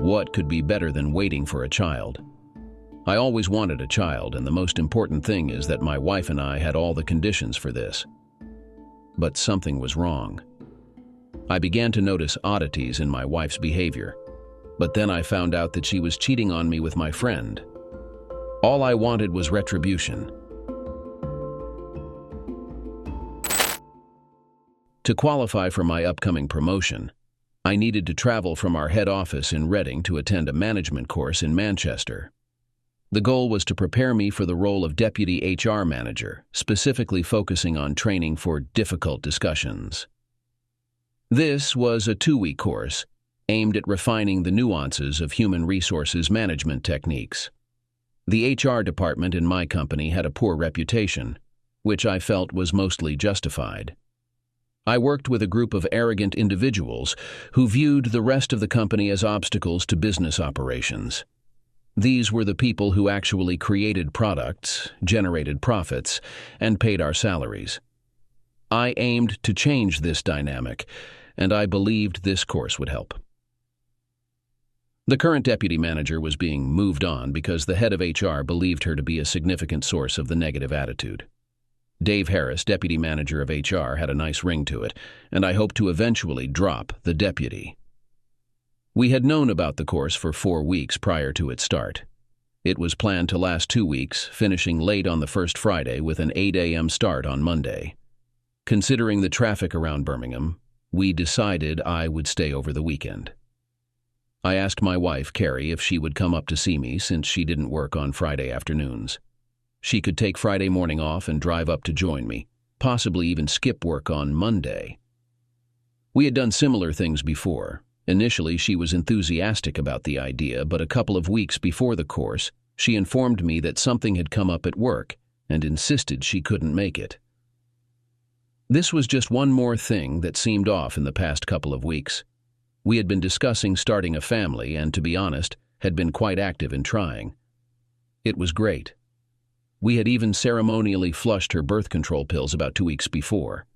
What could be better than waiting for a child? I always wanted a child, and the most important thing is that my wife and I had all the conditions for this. But something was wrong. I began to notice oddities in my wife's behavior, but then I found out that she was cheating on me with my friend. All I wanted was retribution. To qualify for my upcoming promotion, I needed to travel from our head office in Reading to attend a management course in Manchester. The goal was to prepare me for the role of deputy HR manager, specifically focusing on training for difficult discussions. This was a 2-week course aimed at refining the nuances of human resources management techniques. The HR department in my company had a poor reputation, which I felt was mostly justified. I worked with a group of arrogant individuals who viewed the rest of the company as obstacles to business operations. These were the people who actually created products, generated profits, and paid our salaries. I aimed to change this dynamic, and I believed this course would help. The current deputy manager was being moved on because the head of HR believed her to be a significant source of the negative attitude. Dave Harris, deputy manager of HR, had a nice ring to it, and I hoped to eventually drop the deputy. We had known about the course for 4 weeks prior to its start. It was planned to last 2 weeks, finishing late on the first Friday with an 8 a.m. start on Monday. Considering the traffic around Birmingham, we decided I would stay over the weekend. I asked my wife, Carrie, if she would come up to see me since she didn't work on Friday afternoons. She could take Friday morning off and drive up to join me, possibly even skip work on Monday. We had done similar things before. Initially, she was enthusiastic about the idea, but a couple of weeks before the course, she informed me that something had come up at work and insisted she couldn't make it. This was just one more thing that seemed off in the past couple of weeks. We had been discussing starting a family and, to be honest, had been quite active in trying. It was great. We had even ceremonially flushed her birth control pills about 2 weeks before.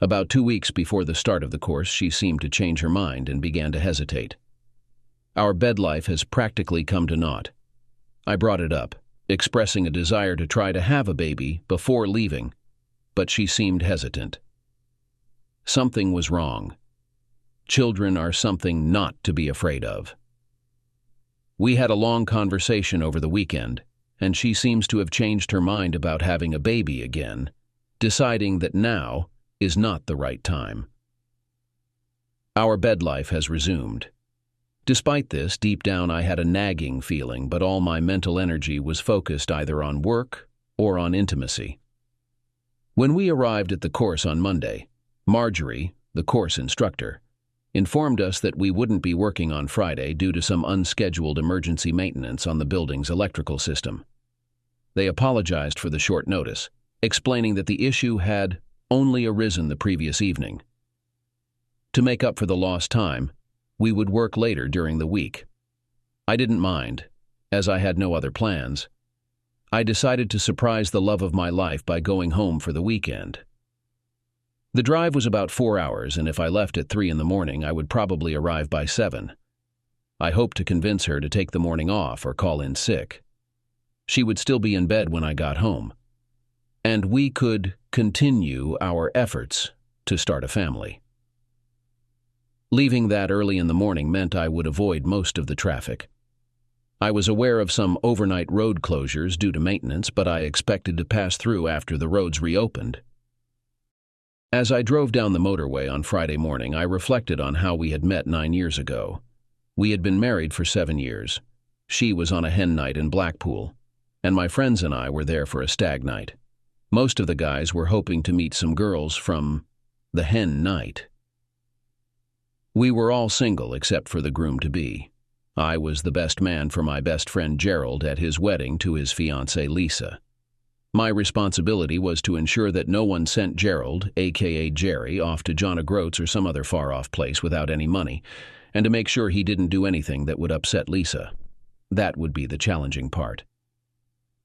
About 2 weeks before the start of the course, she seemed to change her mind and began to hesitate. Our bed life has practically come to naught. I brought it up, expressing a desire to try to have a baby before leaving, but she seemed hesitant. Something was wrong. Children are something not to be afraid of. We had a long conversation over the weekend, and she seems to have changed her mind about having a baby again, deciding that now is not the right time. Our bed life has resumed. Despite this, deep down I had a nagging feeling, but all my mental energy was focused either on work or on intimacy. When we arrived at the course on Monday, Marjorie, the course instructor, informed us that we wouldn't be working on Friday due to some unscheduled emergency maintenance on the building's electrical system. They apologized for the short notice, explaining that the issue had only arisen the previous evening. To make up for the lost time, we would work later during the week. I didn't mind, as I had no other plans. I decided to surprise the love of my life by going home for the weekend. The drive was about 4 hours, and if I left at 3 in the morning, I would probably arrive by 7. I hoped to convince her to take the morning off or call in sick. She would still be in bed when I got home, and we could continue our efforts to start a family. Leaving that early in the morning meant I would avoid most of the traffic. I was aware of some overnight road closures due to maintenance, but I expected to pass through after the roads reopened. As I drove down the motorway on Friday morning, I reflected on how we had met 9 years ago. We had been married for 7 years. She was on a hen night in Blackpool, and my friends and I were there for a stag night. Most of the guys were hoping to meet some girls from the hen night. We were all single except for the groom-to-be. I was the best man for my best friend Gerald at his wedding to his fiancée Lisa. My responsibility was to ensure that no one sent Gerald, aka Jerry, off to John O'Groats or some other far-off place without any money, and to make sure he didn't do anything that would upset Lisa. That would be the challenging part.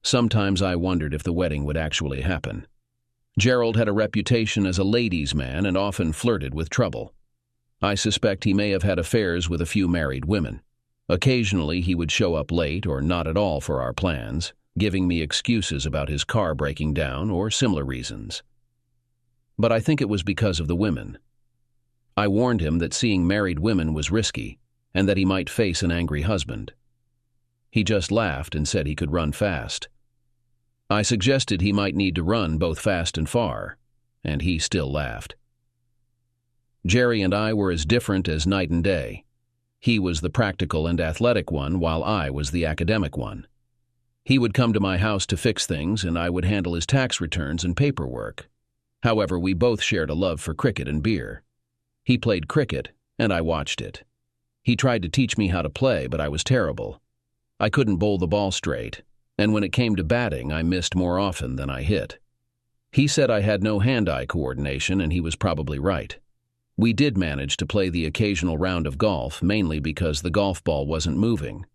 Sometimes I wondered if the wedding would actually happen. Gerald had a reputation as a ladies' man and often flirted with trouble. I suspect he may have had affairs with a few married women. Occasionally, he would show up late or not at all for our plans, giving me excuses about his car breaking down or similar reasons. But I think it was because of the women. I warned him that seeing married women was risky and that he might face an angry husband. He just laughed and said he could run fast. I suggested he might need to run both fast and far, and he still laughed. Jerry and I were as different as night and day. He was the practical and athletic one, while I was the academic one. He would come to my house to fix things, and I would handle his tax returns and paperwork. However, we both shared a love for cricket and beer. He played cricket, and I watched it. He tried to teach me how to play, but I was terrible. I couldn't bowl the ball straight, and when it came to batting, I missed more often than I hit. He said I had no hand-eye coordination, and he was probably right. We did manage to play the occasional round of golf, mainly because the golf ball wasn't moving.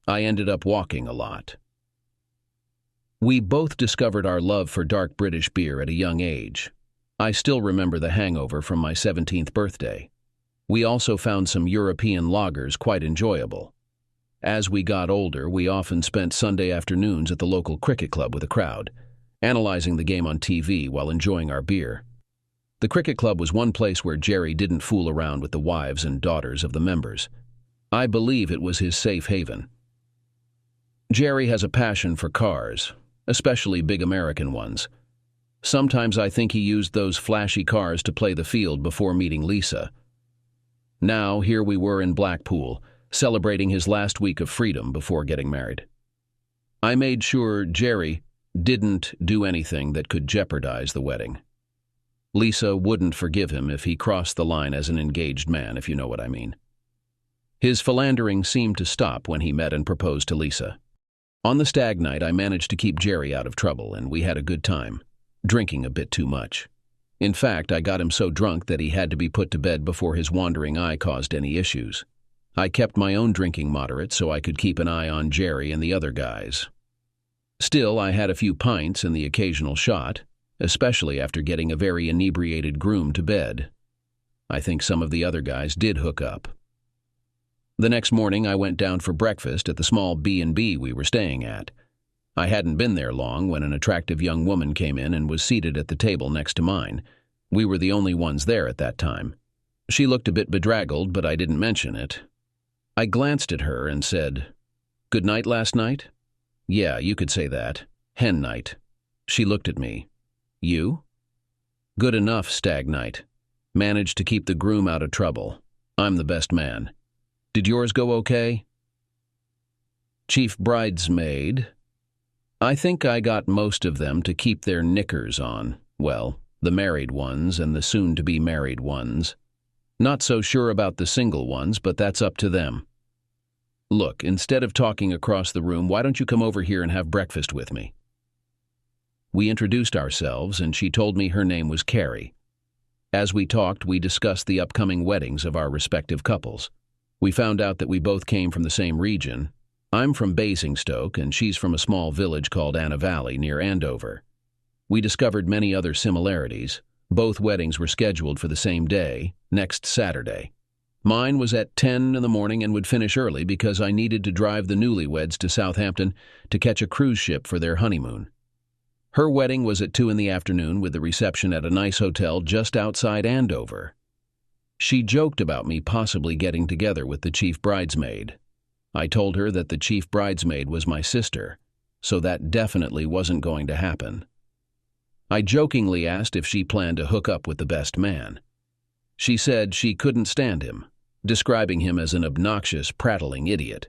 I ended up walking a lot. We both discovered our love for dark British beer at a young age. I still remember the hangover from my 17th birthday. We also found some European lagers quite enjoyable. As we got older, we often spent Sunday afternoons at the local cricket club with a crowd, analyzing the game on TV while enjoying our beer. The cricket club was one place where Jerry didn't fool around with the wives and daughters of the members. I believe it was his safe haven. Jerry has a passion for cars, especially big American ones. Sometimes I think he used those flashy cars to play the field before meeting Lisa. Now, here we were in Blackpool, celebrating his last week of freedom before getting married. I made sure Jerry didn't do anything that could jeopardize the wedding. Lisa wouldn't forgive him if he crossed the line as an engaged man, if you know what I mean. His philandering seemed to stop when he met and proposed to Lisa. On the stag night, I managed to keep Jerry out of trouble, and we had a good time, drinking a bit too much. In fact, I got him so drunk that he had to be put to bed before his wandering eye caused any issues. I kept my own drinking moderate so I could keep an eye on Jerry and the other guys. Still, I had a few pints and the occasional shot, especially after getting a very inebriated groom to bed. I think some of the other guys did hook up. The next morning, I went down for breakfast at the small B&B we were staying at. I hadn't been there long when an attractive young woman came in and was seated at the table next to mine. We were the only ones there at that time. She looked a bit bedraggled, but I didn't mention it. I glanced at her and said, "Good night last night?" "Yeah, you could say that. Hen night." She looked at me. "You?" "Good enough, stag night. Managed to keep the groom out of trouble. I'm the best man. Did yours go okay?" "Chief bridesmaid. I think I got most of them to keep their knickers on. Well, the married ones and the soon-to-be married ones. Not so sure about the single ones, but that's up to them. Look, instead of talking across the room, why don't you come over here and have breakfast with me?" We introduced ourselves, and she told me her name was Carrie. As we talked, we discussed the upcoming weddings of our respective couples. We found out that we both came from the same region. I'm from Basingstoke, and she's from a small village called Anna Valley near Andover. We discovered many other similarities. Both weddings were scheduled for the same day, next Saturday. Mine was at 10 in the morning and would finish early because I needed to drive the newlyweds to Southampton to catch a cruise ship for their honeymoon. Her wedding was at 2 in the afternoon with the reception at a nice hotel just outside Andover. She joked about me possibly getting together with the chief bridesmaid. I told her that the chief bridesmaid was my sister, so that definitely wasn't going to happen. I jokingly asked if she planned to hook up with the best man. She said she couldn't stand him, describing him as an obnoxious, prattling idiot.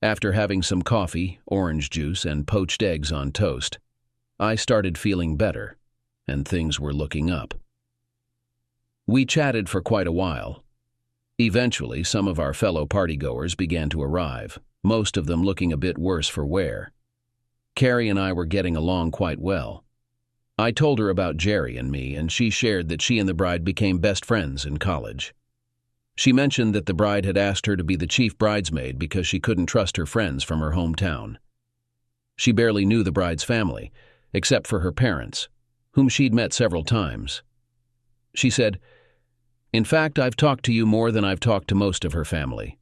After having some coffee, orange juice, and poached eggs on toast, I started feeling better, and things were looking up. We chatted for quite a while. Eventually, some of our fellow partygoers began to arrive, most of them looking a bit worse for wear. Carrie and I were getting along quite well. I told her about Jerry and me, and she shared that she and the bride became best friends in college. She mentioned that the bride had asked her to be the chief bridesmaid because she couldn't trust her friends from her hometown. She barely knew the bride's family, except for her parents, whom she'd met several times. She said, "In fact, I've talked to you more than I've talked to most of her family."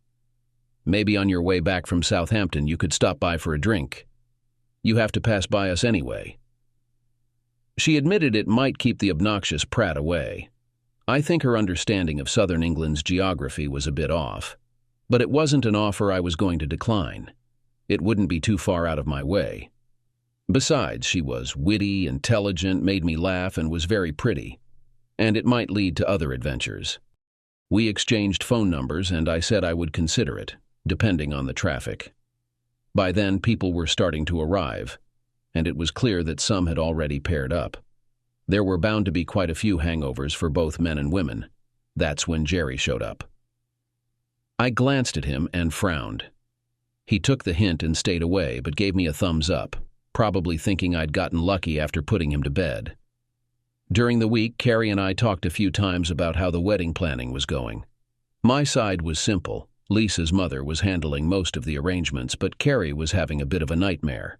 Maybe on your way back from Southampton you could stop by for a drink. You have to pass by us anyway." She admitted it might keep the obnoxious prat away. I think her understanding of southern England's geography was a bit off. But it wasn't an offer I was going to decline. It wouldn't be too far out of my way. Besides, she was witty, intelligent, made me laugh, and was very pretty. And it might lead to other adventures. We exchanged phone numbers, and I said I would consider it, depending on the traffic. By then, people were starting to arrive, and it was clear that some had already paired up. There were bound to be quite a few hangovers for both men and women. That's when Jerry showed up. I glanced at him and frowned. He took the hint and stayed away, but gave me a thumbs up, probably thinking I'd gotten lucky after putting him to bed. During the week, Carrie and I talked a few times about how the wedding planning was going. My side was simple. Lisa's mother was handling most of the arrangements, but Carrie was having a bit of a nightmare.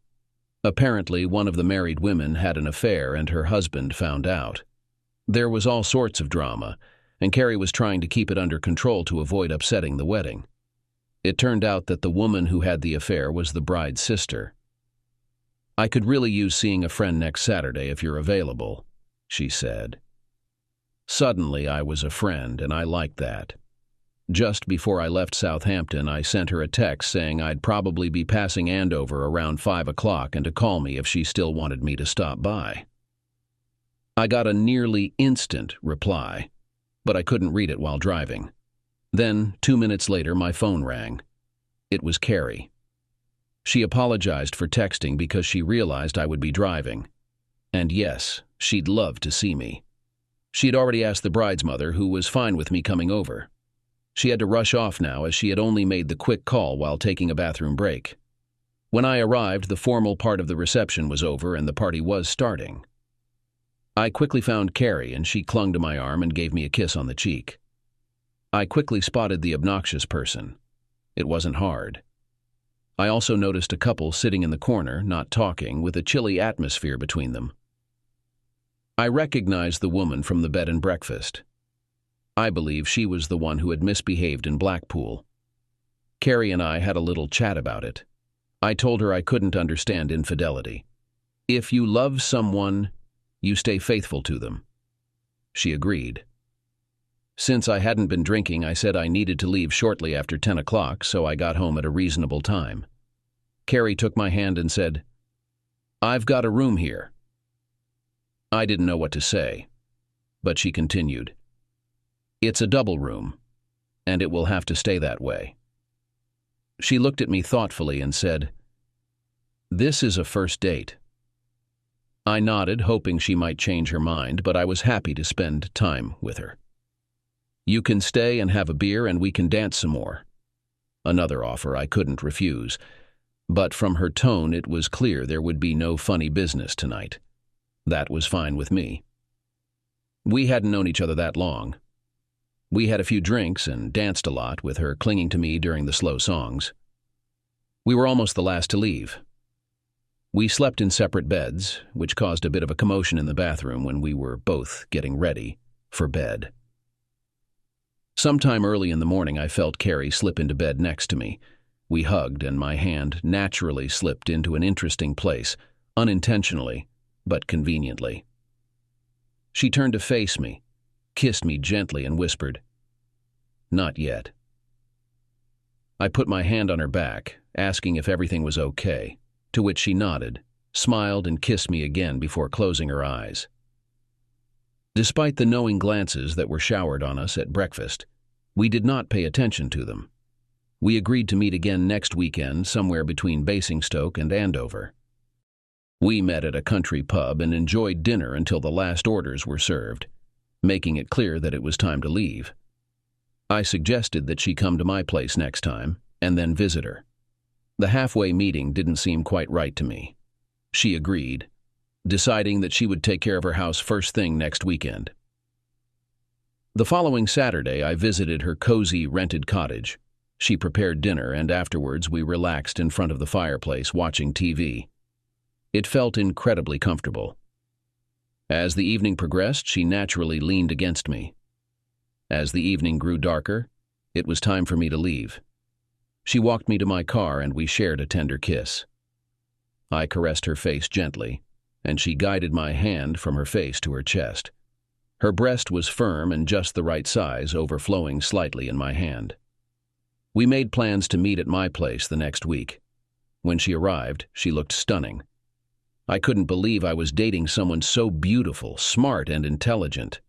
Apparently, one of the married women had an affair and her husband found out. There was all sorts of drama, and Carrie was trying to keep it under control to avoid upsetting the wedding. It turned out that the woman who had the affair was the bride's sister. "I could really use seeing a friend next Saturday if you're available," she said. Suddenly, I was a friend, and I liked that. Just before I left Southampton, I sent her a text saying I'd probably be passing Andover around 5 o'clock and to call me if she still wanted me to stop by. I got a nearly instant reply, but I couldn't read it while driving. Then, 2 minutes later, my phone rang. It was Carrie. She apologized for texting because she realized I would be driving. And yes, she'd love to see me. She'd already asked the bride's mother, who was fine with me coming over. She had to rush off now, as she had only made the quick call while taking a bathroom break. When I arrived, the formal part of the reception was over and the party was starting. I quickly found Carrie, and she clung to my arm and gave me a kiss on the cheek. I quickly spotted the obnoxious person. It wasn't hard. I also noticed a couple sitting in the corner, not talking, with a chilly atmosphere between them. I recognized the woman from the bed and breakfast. I believe she was the one who had misbehaved in Blackpool. Carrie and I had a little chat about it. I told her I couldn't understand infidelity. If you love someone, you stay faithful to them. She agreed. Since I hadn't been drinking, I said I needed to leave shortly after 10 o'clock, so I got home at a reasonable time. Carrie took my hand and said, "I've got a room here." I didn't know what to say, but she continued, "It's a double room, and it will have to stay that way." She looked at me thoughtfully and said, "This is a first date." I nodded, hoping she might change her mind, but I was happy to spend time with her. "You can stay and have a beer, and we can dance some more." Another offer I couldn't refuse, but from her tone it was clear there would be no funny business tonight. That was fine with me. We hadn't known each other that long. We had a few drinks and danced a lot, with her clinging to me during the slow songs. We were almost the last to leave. We slept in separate beds, which caused a bit of a commotion in the bathroom when we were both getting ready for bed. Sometime early in the morning, I felt Carrie slip into bed next to me. We hugged, and my hand naturally slipped into an interesting place, unintentionally, but conveniently. She turned to face me, kissed me gently, and whispered, "Not yet." I put my hand on her back, asking if everything was okay, to which she nodded, smiled, and kissed me again before closing her eyes. Despite the knowing glances that were showered on us at breakfast, we did not pay attention to them. We agreed to meet again next weekend somewhere between Basingstoke and Andover. We met at a country pub and enjoyed dinner until the last orders were served, making it clear that it was time to leave. I suggested that she come to my place next time and then visit her. The halfway meeting didn't seem quite right to me. She agreed, deciding that she would take care of her house first thing next weekend. The following Saturday, I visited her cozy rented cottage. She prepared dinner, and afterwards we relaxed in front of the fireplace watching TV. It felt incredibly comfortable. As the evening progressed, she naturally leaned against me. As the evening grew darker, it was time for me to leave. She walked me to my car and we shared a tender kiss. I caressed her face gently, and she guided my hand from her face to her chest. Her breast was firm and just the right size, overflowing slightly in my hand. We made plans to meet at my place the next week. When she arrived, she looked stunning. I couldn't believe I was dating someone so beautiful, smart, and intelligent.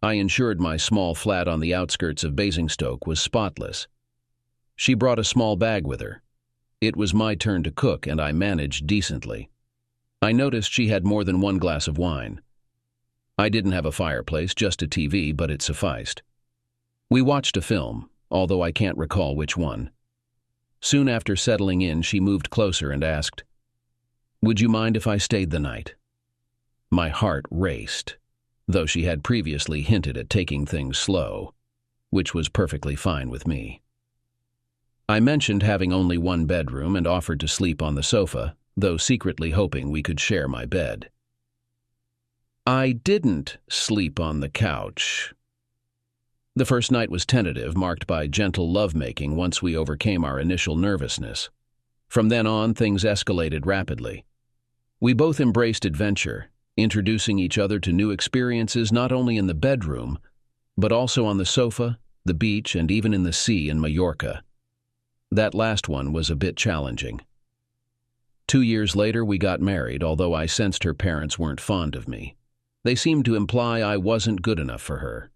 I ensured my small flat on the outskirts of Basingstoke was spotless. She brought a small bag with her. It was my turn to cook, and I managed decently. I noticed she had more than one glass of wine. I didn't have a fireplace, just a TV, but it sufficed. We watched a film, although I can't recall which one. Soon after settling in, she moved closer and asked, "Would you mind if I stayed the night?" My heart raced, though she had previously hinted at taking things slow, which was perfectly fine with me. I mentioned having only one bedroom and offered to sleep on the sofa, though secretly hoping we could share my bed. I didn't sleep on the couch. The first night was tentative, marked by gentle lovemaking once we overcame our initial nervousness. From then on, things escalated rapidly. We both embraced adventure, introducing each other to new experiences not only in the bedroom, but also on the sofa, the beach, and even in the sea in Majorca. That last one was a bit challenging. 2 years later, we got married, although I sensed her parents weren't fond of me. They seemed to imply I wasn't good enough for her.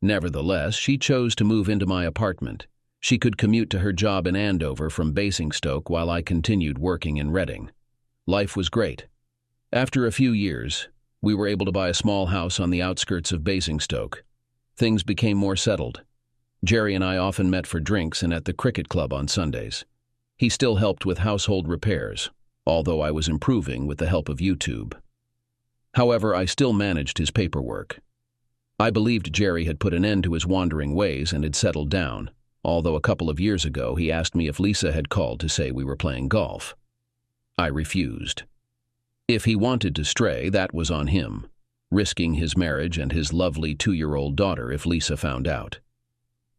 Nevertheless, she chose to move into my apartment. She could commute to her job in Andover from Basingstoke while I continued working in Reading. Life was great. After a few years, we were able to buy a small house on the outskirts of Basingstoke. Things became more settled. Jerry and I often met for drinks and at the cricket club on Sundays. He still helped with household repairs, although I was improving with the help of YouTube. However, I still managed his paperwork. I believed Jerry had put an end to his wandering ways and had settled down, although a couple of years ago he asked me if Lisa had called to say we were playing golf. I refused. If he wanted to stray, that was on him, risking his marriage and his lovely 2-year-old daughter if Lisa found out.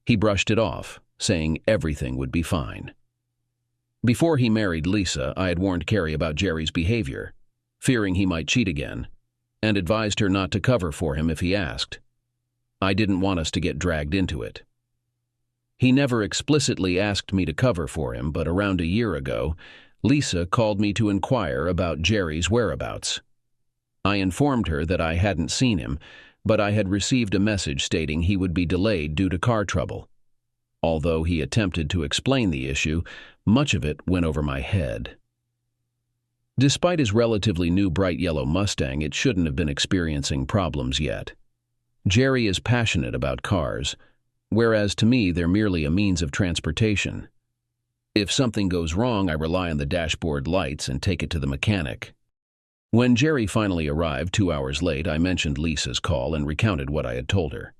He brushed it off, saying everything would be fine. Before he married Lisa, I had warned Carrie about Jerry's behavior, fearing he might cheat again, and advised her not to cover for him if he asked. I didn't want us to get dragged into it. He never explicitly asked me to cover for him, but around a year ago, Lisa called me to inquire about Jerry's whereabouts. I informed her that I hadn't seen him, but I had received a message stating he would be delayed due to car trouble. Although he attempted to explain the issue, much of it went over my head. Despite his relatively new bright yellow Mustang, it shouldn't have been experiencing problems yet. Jerry is passionate about cars, whereas to me they're merely a means of transportation. If something goes wrong, I rely on the dashboard lights and take it to the mechanic. When Jerry finally arrived 2 hours late, I mentioned Lisa's call and recounted what I had told her.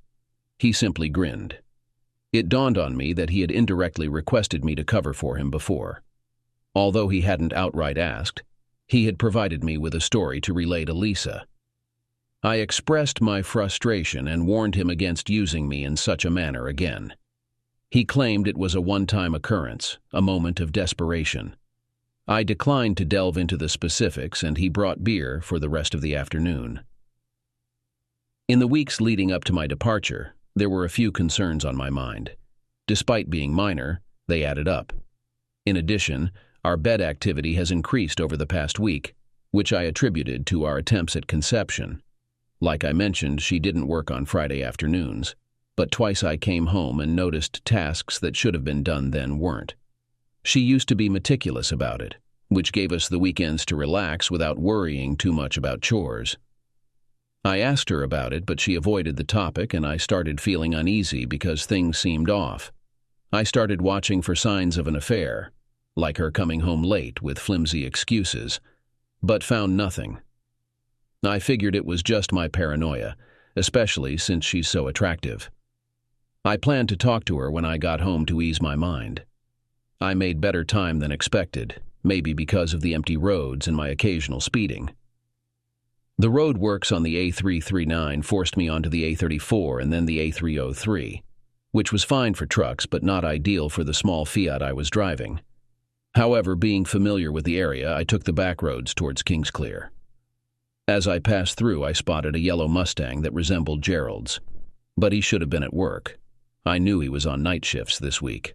He simply grinned. It dawned on me that he had indirectly requested me to cover for him before. Although he hadn't outright asked, he had provided me with a story to relay to Lisa. I expressed my frustration and warned him against using me in such a manner again. He claimed it was a one-time occurrence, a moment of desperation. I declined to delve into the specifics, and he brought beer for the rest of the afternoon. In the weeks leading up to my departure, there were a few concerns on my mind. Despite being minor, they added up. In addition, our bed activity has increased over the past week, which I attributed to our attempts at conception. Like I mentioned, she didn't work on Friday afternoons, but twice I came home and noticed tasks that should have been done then weren't. She used to be meticulous about it, which gave us the weekends to relax without worrying too much about chores. I asked her about it, but she avoided the topic, and I started feeling uneasy because things seemed off. I started watching for signs of an affair, like her coming home late with flimsy excuses, but found nothing. I figured it was just my paranoia, especially since she's so attractive. I planned to talk to her when I got home to ease my mind. I made better time than expected, maybe because of the empty roads and my occasional speeding. The road works on the A339 forced me onto the A34 and then the A303. which was fine for trucks but not ideal for the small Fiat I was driving. However, being familiar with the area, I took the back roads towards Kingsclear. As I passed through, I spotted a yellow Mustang that resembled Gerald's, but he should have been at work. I knew he was on night shifts this week.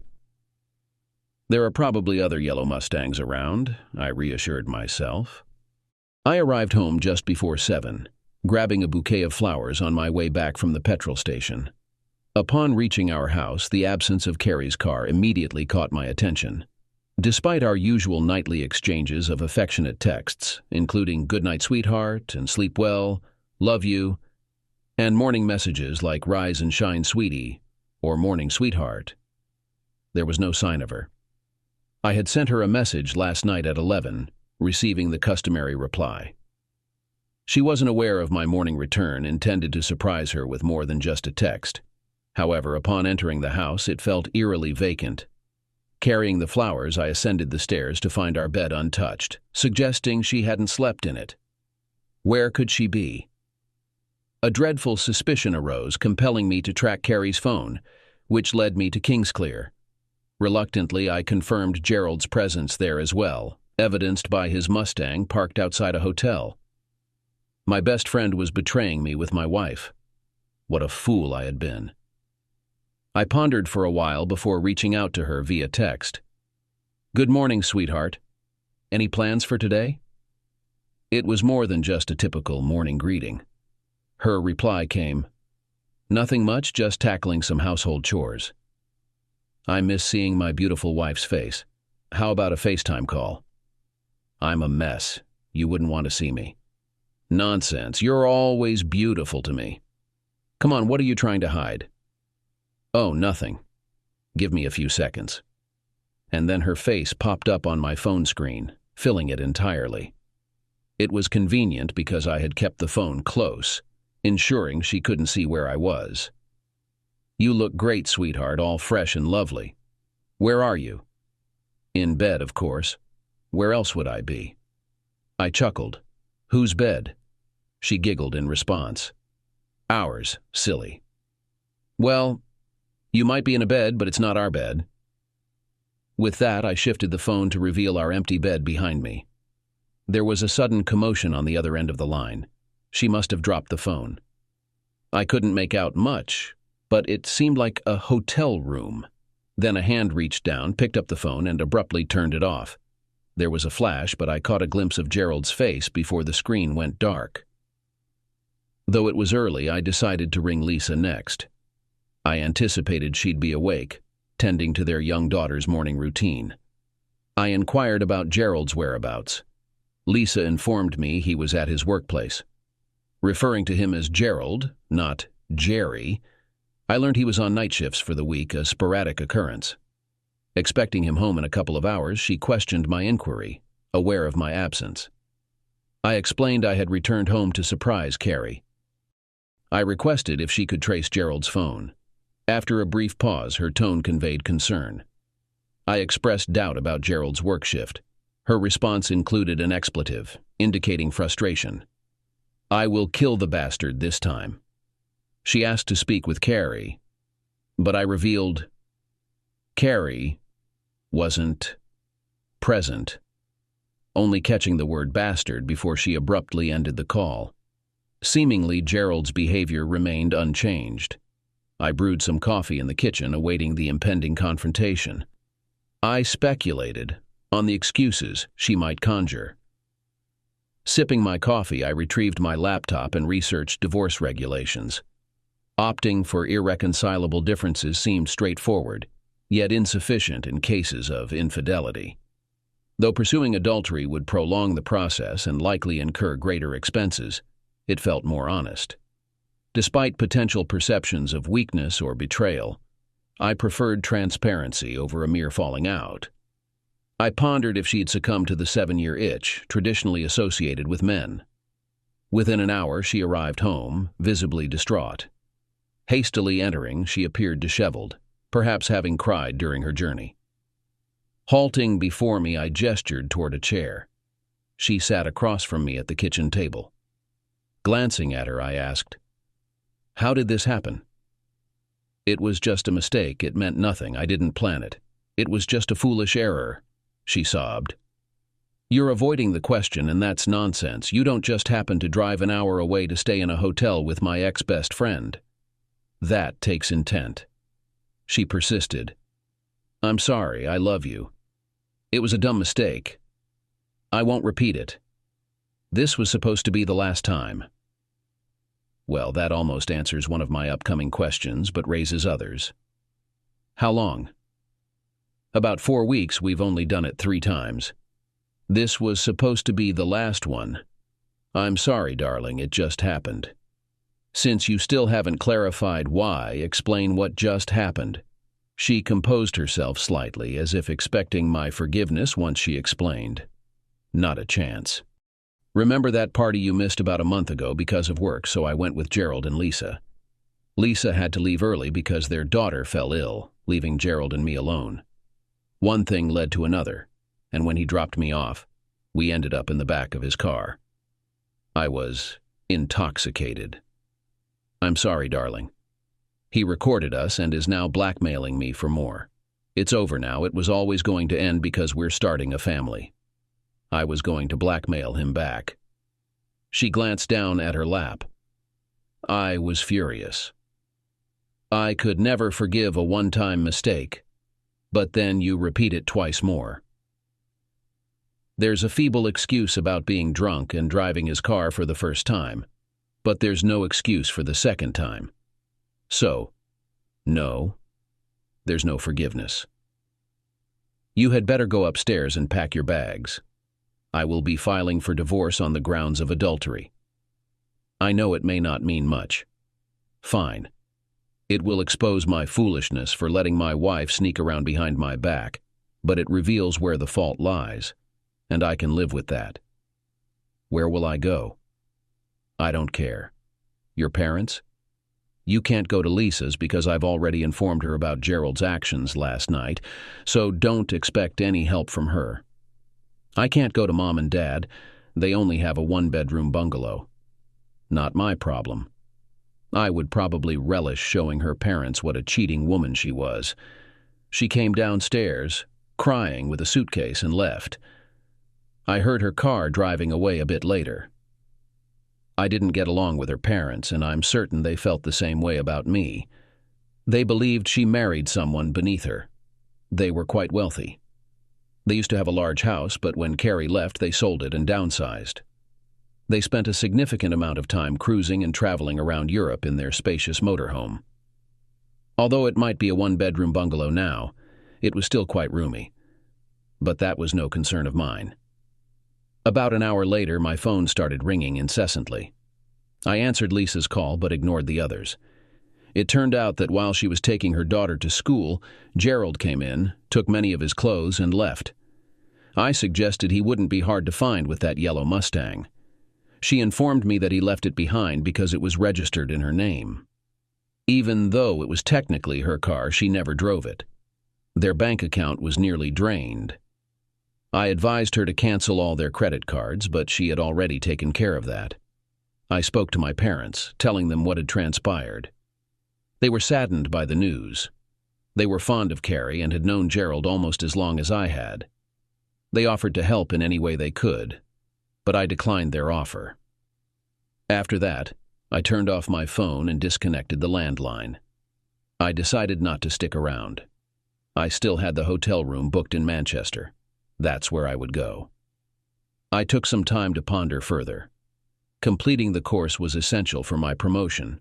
There are probably other yellow Mustangs around, I reassured myself. I arrived home just before 7, grabbing a bouquet of flowers on my way back from the petrol station. Upon reaching our house, the absence of Carrie's car immediately caught my attention. Despite our usual nightly exchanges of affectionate texts, including "Good night, sweetheart," and "Sleep well," "Love you," and morning messages like "Rise and shine, sweetie," or "Morning, sweetheart," there was no sign of her. I had sent her a message last night at 11, receiving the customary reply. She wasn't aware of my morning return, intended to surprise her with more than just a text. However, upon entering the house, it felt eerily vacant. Carrying the flowers, I ascended the stairs to find our bed untouched, suggesting she hadn't slept in it. Where could she be? A dreadful suspicion arose, compelling me to track Carrie's phone, which led me to Kingsclear. Reluctantly, I confirmed Gerald's presence there as well, evidenced by his Mustang parked outside a hotel. My best friend was betraying me with my wife. What a fool I had been. I pondered for a while before reaching out to her via text. "Good morning, sweetheart. Any plans for today?" It was more than just a typical morning greeting. Her reply came, "Nothing much, just tackling some household chores." I miss seeing my beautiful wife's face. How about a FaceTime call? "I'm a mess. You wouldn't want to see me." "Nonsense. You're always beautiful to me." "Come on, what are you trying to hide?" "Oh, nothing. Give me a few seconds." And then her face popped up on my phone screen, filling it entirely. It was convenient because I had kept the phone close, ensuring she couldn't see where I was. "You look great, sweetheart, all fresh and lovely. Where are you?" "In bed, of course. Where else would I be?" I chuckled. "Whose bed?" She giggled in response. "Ours, silly." "Well, you might be in a bed, but it's not our bed." With that, I shifted the phone to reveal our empty bed behind me. There was a sudden commotion on the other end of the line. She must have dropped the phone. I couldn't make out much, but it seemed like a hotel room. Then a hand reached down, picked up the phone, and abruptly turned it off. There was a flash, but I caught a glimpse of Gerald's face before the screen went dark. Though it was early, I decided to ring Lisa next. I anticipated she'd be awake, tending to their young daughter's morning routine. I inquired about Gerald's whereabouts. Lisa informed me he was at his workplace. Referring to him as Gerald, not Jerry, I learned he was on night shifts for the week, a sporadic occurrence. Expecting him home in a couple of hours, she questioned my inquiry, aware of my absence. I explained I had returned home to surprise Carrie. I requested if she could trace Gerald's phone. After a brief pause, her tone conveyed concern. I expressed doubt about Gerald's work shift. Her response included an expletive, indicating frustration. "I will kill the bastard this time." She asked to speak with Carrie, but I revealed Carrie wasn't present, only catching the word bastard before she abruptly ended the call. Seemingly, Gerald's behavior remained unchanged. I brewed some coffee in the kitchen, awaiting the impending confrontation. I speculated on the excuses she might conjure. Sipping my coffee, I retrieved my laptop and researched divorce regulations. Opting for irreconcilable differences seemed straightforward, yet insufficient in cases of infidelity. Though pursuing adultery would prolong the process and likely incur greater expenses, it felt more honest. Despite potential perceptions of weakness or betrayal, I preferred transparency over a mere falling out. I pondered if she'd succumbed to the 7-year itch traditionally associated with men. Within an hour, she arrived home, visibly distraught. Hastily entering, she appeared disheveled, perhaps having cried during her journey. Halting before me, I gestured toward a chair. She sat across from me at the kitchen table. Glancing at her, I asked, "How did this happen?" It was just a mistake. It meant nothing. I didn't plan it. It was just a foolish error, she sobbed. You're avoiding the question, and that's nonsense. You don't just happen to drive an hour away to stay in a hotel with my ex-best friend. That takes intent. She persisted. I'm sorry, I love you. It was a dumb mistake. I won't repeat it. This was supposed to be the last time. Well, that almost answers one of my upcoming questions, but raises others. How long? About 4 weeks. We've only done it 3 times. This was supposed to be the last one. I'm sorry, darling, it just happened. Since you still haven't clarified why, explain what just happened. She composed herself slightly, as if expecting my forgiveness once she explained. Not a chance. Remember that party you missed about a month ago because of work, so I went with Gerald and Lisa. Lisa had to leave early because their daughter fell ill, leaving Gerald and me alone. One thing led to another, and when he dropped me off, we ended up in the back of his car. I was intoxicated. I'm sorry, darling. He recorded us and is now blackmailing me for more. It's over now. It was always going to end because we're starting a family. I was going to blackmail him back. She glanced down at her lap. I was furious. I could never forgive a one-time mistake, but then you repeat it twice more. There's a feeble excuse about being drunk and driving his car for the first time, but there's no excuse for the second time. So, no, there's no forgiveness. You had better go upstairs and pack your bags. I will be filing for divorce on the grounds of adultery. I know it may not mean much. Fine. It will expose my foolishness for letting my wife sneak around behind my back, but it reveals where the fault lies, and I can live with that. Where will I go? I don't care. Your parents? You can't go to Lisa's because I've already informed her about Gerald's actions last night, so don't expect any help from her. I can't go to Mom and Dad. They only have a 1-bedroom bungalow. Not my problem. I would probably relish showing her parents what a cheating woman she was. She came downstairs, crying with a suitcase, and left. I heard her car driving away a bit later. I didn't get along with her parents, and I'm certain they felt the same way about me. They believed she married someone beneath her. They were quite wealthy. They used to have a large house, but when Carrie left, they sold it and downsized. They spent a significant amount of time cruising and traveling around Europe in their spacious motorhome. Although it might be a 1-bedroom bungalow now, it was still quite roomy. But that was no concern of mine. About an hour later, my phone started ringing incessantly. I answered Lisa's call but ignored the others. It turned out that while she was taking her daughter to school, Gerald came in, took many of his clothes, and left. I suggested he wouldn't be hard to find with that yellow Mustang. She informed me that he left it behind because it was registered in her name. Even though it was technically her car, she never drove it. Their bank account was nearly drained. I advised her to cancel all their credit cards, but she had already taken care of that. I spoke to my parents, telling them what had transpired. They were saddened by the news. They were fond of Carrie and had known Gerald almost as long as I had. They offered to help in any way they could, but I declined their offer. After that, I turned off my phone and disconnected the landline. I decided not to stick around. I still had the hotel room booked in Manchester. That's where I would go. I took some time to ponder further. Completing the course was essential for my promotion.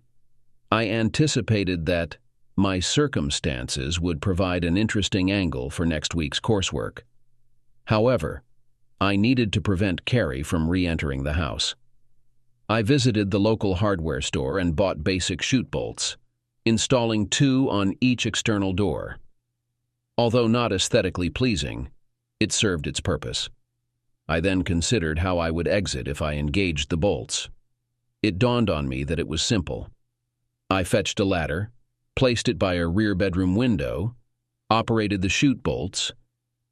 I anticipated that my circumstances would provide an interesting angle for next week's coursework. However, I needed to prevent Carrie from re-entering the house. I visited the local hardware store and bought basic chute bolts, installing 2 on each external door. Although not aesthetically pleasing, it served its purpose. I then considered how I would exit if I engaged the bolts. It dawned on me that it was simple. I fetched a ladder, placed it by a rear bedroom window, operated the chute bolts,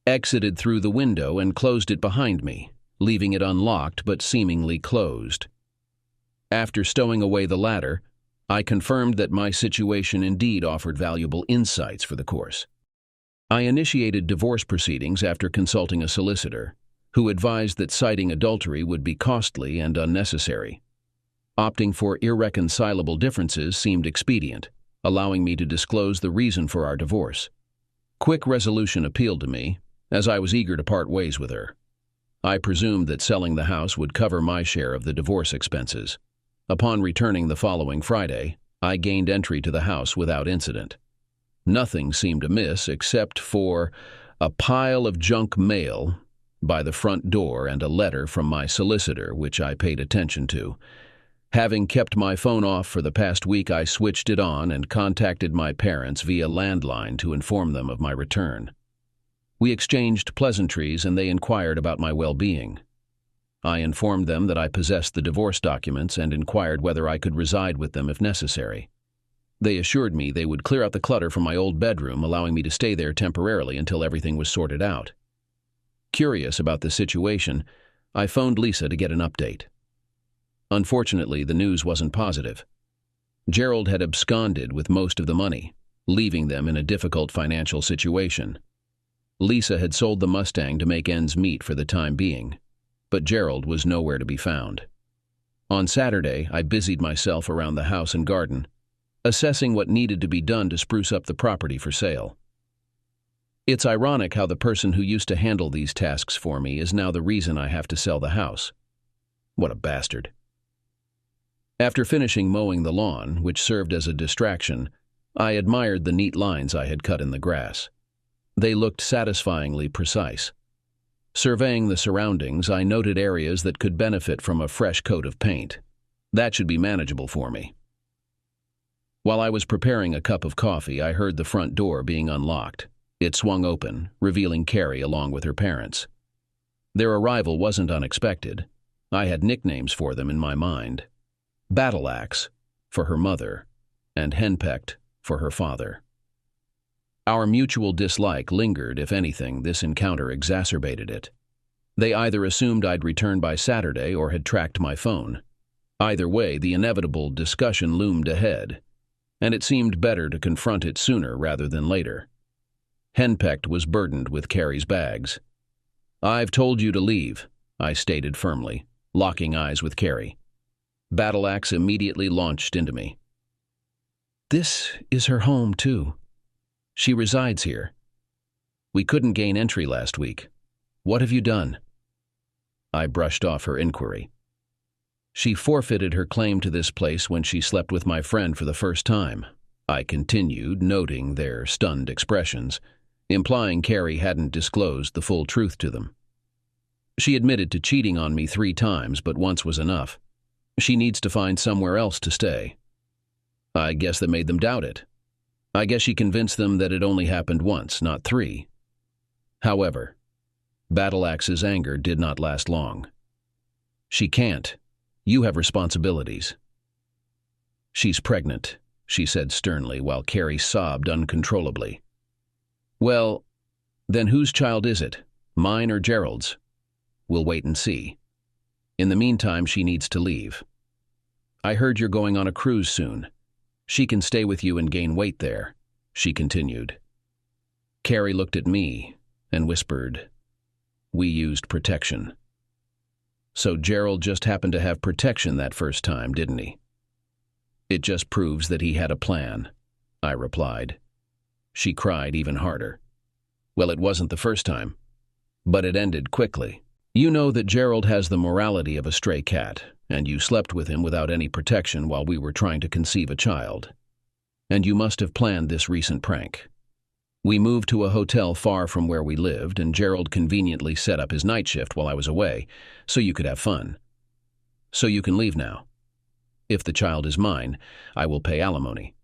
exited through the window and closed it behind me, leaving it unlocked but seemingly closed. After stowing away the ladder, I confirmed that my situation indeed offered valuable insights for the course. I initiated divorce proceedings after consulting a solicitor, who advised that citing adultery would be costly and unnecessary. Opting for irreconcilable differences seemed expedient, allowing me to disclose the reason for our divorce. Quick resolution appealed to me, as I was eager to part ways with her. I presumed that selling the house would cover my share of the divorce expenses. Upon returning the following Friday, I gained entry to the house without incident. Nothing seemed amiss except for a pile of junk mail by the front door and a letter from my solicitor, which I paid attention to. Having kept my phone off for the past week, I switched it on and contacted my parents via landline to inform them of my return. We exchanged pleasantries and they inquired about my well-being. I informed them that I possessed the divorce documents and inquired whether I could reside with them if necessary. They assured me they would clear out the clutter from my old bedroom, allowing me to stay there temporarily until everything was sorted out. Curious about the situation, I phoned Lisa to get an update. Unfortunately, the news wasn't positive. Gerald had absconded with most of the money, leaving them in a difficult financial situation. Lisa had sold the Mustang to make ends meet for the time being, but Gerald was nowhere to be found. On Saturday, I busied myself around the house and garden, assessing what needed to be done to spruce up the property for sale. It's ironic how the person who used to handle these tasks for me is now the reason I have to sell the house. What a bastard. After finishing mowing the lawn, which served as a distraction, I admired the neat lines I had cut in the grass. They looked satisfyingly precise. Surveying the surroundings, I noted areas that could benefit from a fresh coat of paint. That should be manageable for me. While I was preparing a cup of coffee, I heard the front door being unlocked. It swung open, revealing Carrie along with her parents. Their arrival wasn't unexpected. I had nicknames for them in my mind. Battle Axe, for her mother, and Henpecked, for her father. Our mutual dislike lingered. If anything, this encounter exacerbated it. They either assumed I'd return by Saturday or had tracked my phone. Either way, the inevitable discussion loomed ahead, and it seemed better to confront it sooner rather than later. Henpecked was burdened with Carrie's bags. "I've told you to leave," I stated firmly, locking eyes with Carrie. Battle Axe immediately launched into me. "This is her home, too. She resides here. We couldn't gain entry last week. What have you done?" I brushed off her inquiry. "She forfeited her claim to this place when she slept with my friend for the first time," I continued, noting their stunned expressions, implying Carrie hadn't disclosed the full truth to them. "She admitted to cheating on me 3 times, but once was enough. She needs to find somewhere else to stay." I guess that made them doubt it. I guess she convinced them that it only happened once, not 3. However, Battle Axe's anger did not last long. "She can't. You have responsibilities." "She's pregnant," she said sternly while Carrie sobbed uncontrollably. "Well, then whose child is it? Mine or Gerald's? We'll wait and see. In the meantime, she needs to leave. I heard you're going on a cruise soon. She can stay with you and gain weight there," she continued. Carrie looked at me and whispered, "We used protection." "So Gerald just happened to have protection that first time, didn't he?" "It just proves that he had a plan," I replied. She cried even harder. "Well, it wasn't the first time, but it ended quickly. You know that Gerald has the morality of a stray cat, and you slept with him without any protection while we were trying to conceive a child. And you must have planned this recent prank. We moved to a hotel far from where we lived, and Gerald conveniently set up his night shift while I was away, so you could have fun. So you can leave now. If the child is mine, I will pay alimony.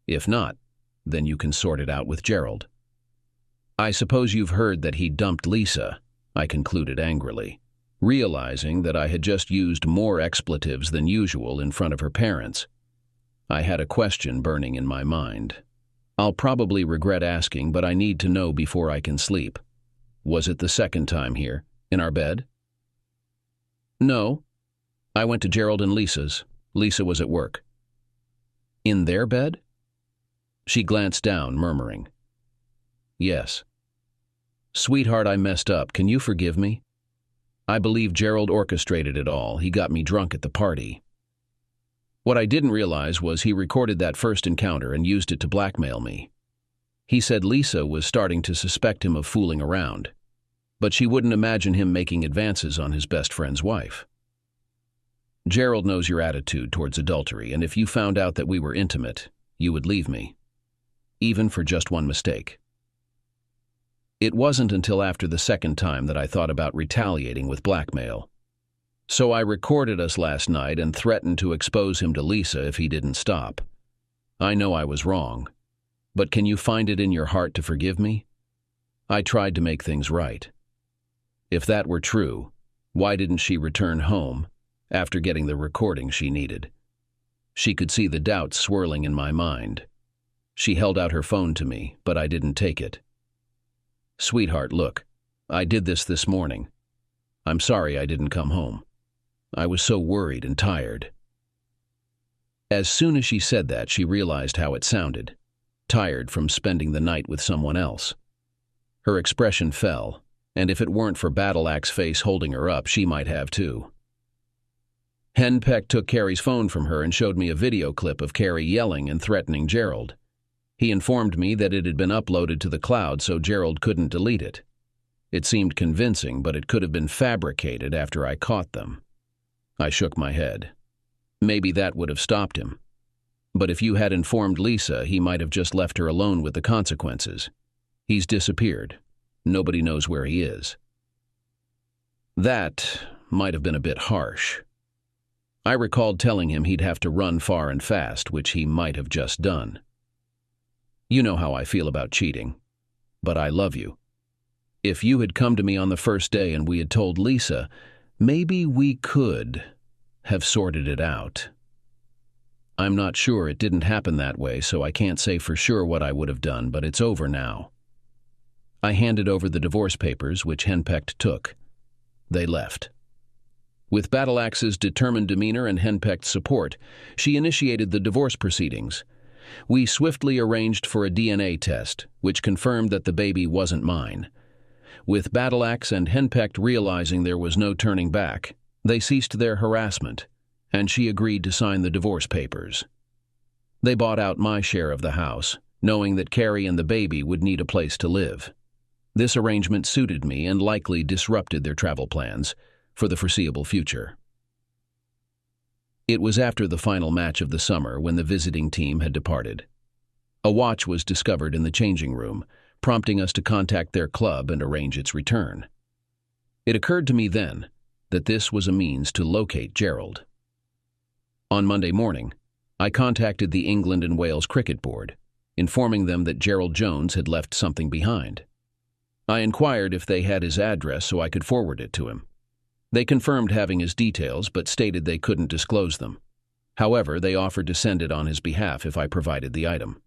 If not, then you can sort it out with Gerald. I suppose you've heard that he dumped Lisa," I concluded angrily, realizing that I had just used more expletives than usual in front of her parents. I had a question burning in my mind. I'll probably regret asking, but I need to know before I can sleep. Was it the second time here, in our bed? "No. I went to Gerald and Lisa's. Lisa was at work." In their bed? She glanced down, murmuring, "Yes." "Sweetheart, I messed up. Can you forgive me? I believe Gerald orchestrated it all. He got me drunk at the party." What I didn't realize was he recorded that first encounter and used it to blackmail me. He said Lisa was starting to suspect him of fooling around, but she wouldn't imagine him making advances on his best friend's wife. "Gerald knows your attitude towards adultery, and if you found out that we were intimate, you would leave me, even for just one mistake." It wasn't until after the second time that I thought about retaliating with blackmail. So I recorded us last night and threatened to expose him to Lisa if he didn't stop. I know I was wrong, but can you find it in your heart to forgive me? I tried to make things right. If that were true, why didn't she return home after getting the recording she needed? She could see the doubts swirling in my mind. She held out her phone to me, but I didn't take it. "Sweetheart, look, I did this morning. I'm sorry I didn't come home. I was so worried and tired." As soon as she said that, she realized how it sounded, tired from spending the night with someone else. Her expression fell, and if it weren't for Battle Axe's face holding her up, she might have too. Henpeck took Carrie's phone from her and showed me a video clip of Carrie yelling and threatening Gerald. He informed me that it had been uploaded to the cloud so Gerald couldn't delete it. It seemed convincing, but it could have been fabricated after I caught them. I shook my head. Maybe that would have stopped him. But if you had informed Lisa, he might have just left her alone with the consequences. He's disappeared. Nobody knows where he is. That might have been a bit harsh. I recalled telling him he'd have to run far and fast, which he might have just done. You know how I feel about cheating, but I love you. If you had come to me on the first day and we had told Lisa, maybe we could have sorted it out. I'm not sure, it didn't happen that way, so I can't say for sure what I would have done, but it's over now. I handed over the divorce papers, which Henpeck took. They left. With Battle Axe's determined demeanor and Henpeck's support, she initiated the divorce proceedings. We swiftly arranged for a DNA test, which confirmed that the baby wasn't mine. With Battle Axe and Henpeck realizing there was no turning back, they ceased their harassment, and she agreed to sign the divorce papers. They bought out my share of the house, knowing that Carrie and the baby would need a place to live. This arrangement suited me and likely disrupted their travel plans for the foreseeable future. It was after the final match of the summer when the visiting team had departed. A watch was discovered in the changing room, prompting us to contact their club and arrange its return. It occurred to me then that this was a means to locate Gerald. On Monday morning, I contacted the England and Wales Cricket Board, informing them that Gerald Jones had left something behind. I inquired if they had his address so I could forward it to him. They confirmed having his details, but stated they couldn't disclose them. However, they offered to send it on his behalf if I provided the item.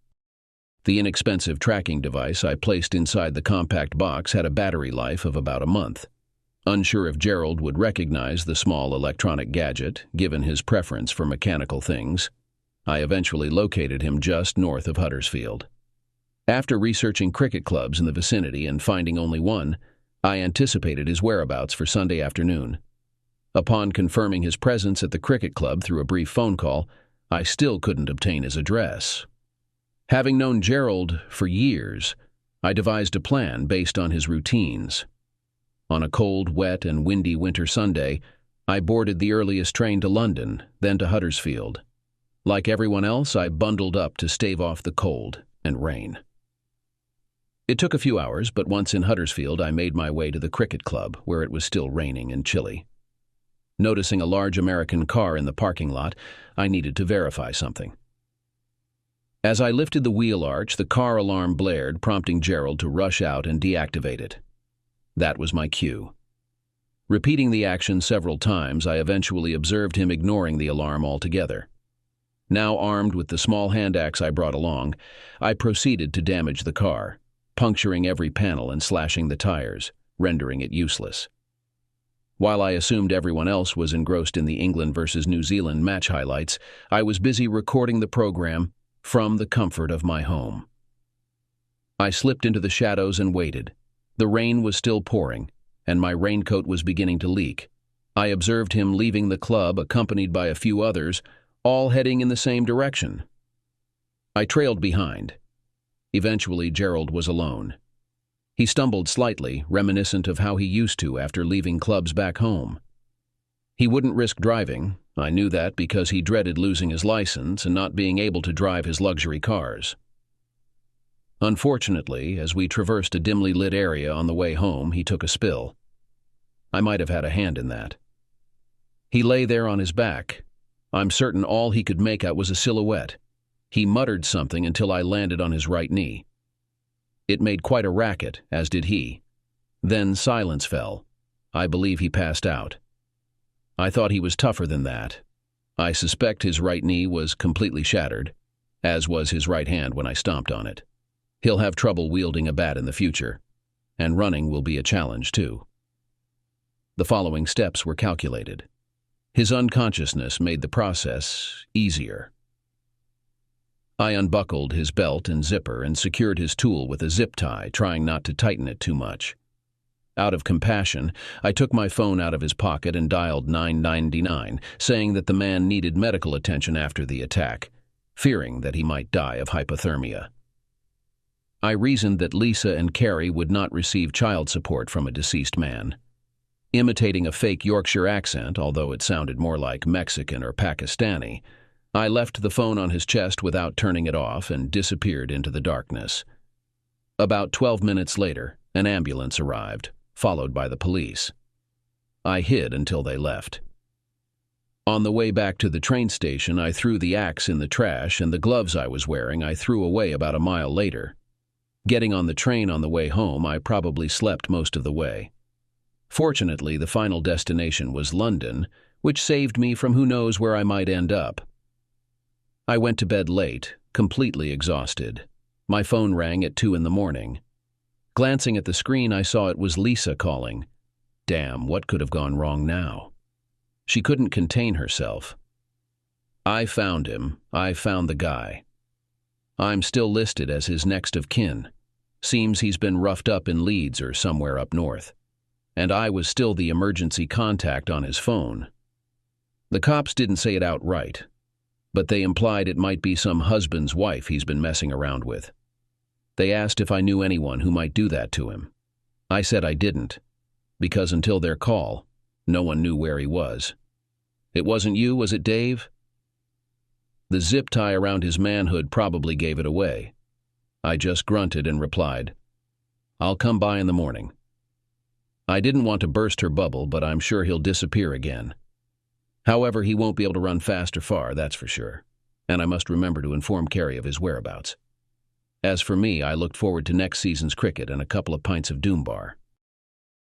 The inexpensive tracking device I placed inside the compact box had a battery life of about a month. Unsure if Gerald would recognize the small electronic gadget, given his preference for mechanical things, I eventually located him just north of Huddersfield. After researching cricket clubs in the vicinity and finding only one, I anticipated his whereabouts for Sunday afternoon. Upon confirming his presence at the cricket club through a brief phone call, I still couldn't obtain his address. Having known Gerald for years, I devised a plan based on his routines. On a cold, wet, and windy winter Sunday, I boarded the earliest train to London, then to Huddersfield. Like everyone else, I bundled up to stave off the cold and rain. It took a few hours, but once in Huddersfield, I made my way to the cricket club, where it was still raining and chilly. Noticing a large American car in the parking lot, I needed to verify something. As I lifted the wheel arch, the car alarm blared, prompting Gerald to rush out and deactivate it. That was my cue. Repeating the action several times, I eventually observed him ignoring the alarm altogether. Now armed with the small hand axe I brought along, I proceeded to damage the car, puncturing every panel and slashing the tires, rendering it useless. While I assumed everyone else was engrossed in the England versus New Zealand match highlights, I was busy recording the program from the comfort of my home. I slipped into the shadows and waited. The rain was still pouring, and my raincoat was beginning to leak. I observed him leaving the club, accompanied by a few others, all heading in the same direction. I trailed behind. Eventually, Gerald was alone. He stumbled slightly, reminiscent of how he used to after leaving clubs back home. He wouldn't risk driving. I knew that because he dreaded losing his license and not being able to drive his luxury cars. Unfortunately, as we traversed a dimly lit area on the way home, he took a spill. I might have had a hand in that. He lay there on his back. I'm certain all he could make out was a silhouette. He muttered something until I landed on his right knee. It made quite a racket, as did he. Then silence fell. I believe he passed out. I thought he was tougher than that. I suspect his right knee was completely shattered, as was his right hand when I stomped on it. He'll have trouble wielding a bat in the future, and running will be a challenge too. The following steps were calculated. His unconsciousness made the process easier. I unbuckled his belt and zipper and secured his tool with a zip tie, trying not to tighten it too much. Out of compassion, I took my phone out of his pocket and dialed 999, saying that the man needed medical attention after the attack, fearing that he might die of hypothermia. I reasoned that Lisa and Carrie would not receive child support from a deceased man. Imitating a fake Yorkshire accent, although it sounded more like Mexican or Pakistani, I left the phone on his chest without turning it off and disappeared into the darkness. About 12 minutes later, an ambulance arrived, followed by the police. I hid until they left. On the way back to the train station, I threw the axe in the trash, and the gloves I was wearing I threw away about a mile later. Getting on the train on the way home, I probably slept most of the way. Fortunately, the final destination was London, which saved me from who knows where I might end up. I went to bed late, completely exhausted. My phone rang at 2 a.m. Glancing at the screen, I saw it was Lisa calling. Damn, what could have gone wrong now? She couldn't contain herself. I found him. I found the guy. I'm still listed as his next of kin. Seems he's been roughed up in Leeds or somewhere up north. And I was still the emergency contact on his phone. The cops didn't say it outright, but they implied it might be some husband's wife he's been messing around with. They asked if I knew anyone who might do that to him. I said I didn't, because until their call, no one knew where he was. It wasn't you, was it, Dave? The zip tie around his manhood probably gave it away. I just grunted and replied, I'll come by in the morning. I didn't want to burst her bubble, but I'm sure he'll disappear again. However, he won't be able to run fast or far, that's for sure. And I must remember to inform Carrie of his whereabouts. As for me, I looked forward to next season's cricket and a couple of pints of Doom Bar.